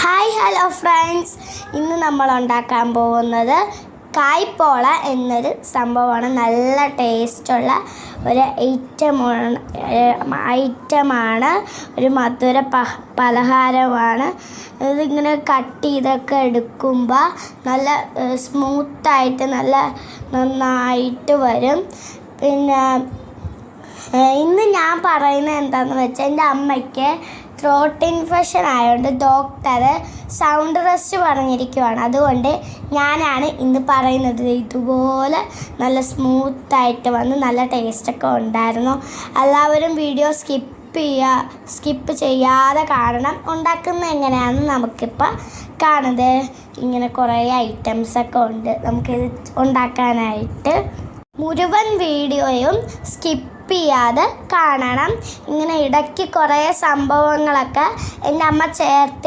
Hi hello friends, ഇന്ന് നമ്മൾ ഉണ്ടാക്കാൻ പോകുന്നത് കായ്പോള എന്നൊരു സംഭവമാണ്. നല്ല ടേസ്റ്റുള്ള ഒരു ഐറ്റമാണ്, ഒരു മധുര പലഹാരമാണ്. ഇതിങ്ങനെ കട്ട് ചെയ്തൊക്കെ എടുക്കുമ്പോൾ നല്ല സ്മൂത്തായിട്ട് നന്നായിട്ട് വരും. പിന്നെ ഇന്ന് ഞാൻ പറയുന്നത് എന്താണെന്ന് വെച്ചാൽ, എൻ്റെ അമ്മയ്ക്ക് ത്രോട്ട് ഇൻഫെക്ഷൻ ആയതുകൊണ്ട് ഡോക്ടർ സൗണ്ട് റെസ്റ്റ് പറഞ്ഞിരിക്കുവാണ്. അതുകൊണ്ട് ഞാനാണ് ഇന്ന് പറയുന്നത്. ഇതുപോലെ നല്ല സ്മൂത്തായിട്ട് വന്ന് നല്ല ടേസ്റ്റൊക്കെ ഉണ്ടായിരുന്നു. എല്ലാവരും വീഡിയോ സ്കിപ്പ് ചെയ്യാതെ കാണണം. ഉണ്ടാക്കുന്നത് എങ്ങനെയാണെന്ന് നമുക്കിപ്പോൾ കാണുന്നത്. ഇങ്ങനെ കുറേ ഐറ്റംസൊക്കെ ഉണ്ട് നമുക്കിത് ഉണ്ടാക്കാനായിട്ട്. മുഴുവൻ വീഡിയോയും സ്കിപ്പ് ചെയ്യാതെ കാണണം. ഇങ്ങനെ ഇടയ്ക്ക് കുറേ സംഭവങ്ങളൊക്കെ എൻ്റെ അമ്മ ചേർത്ത്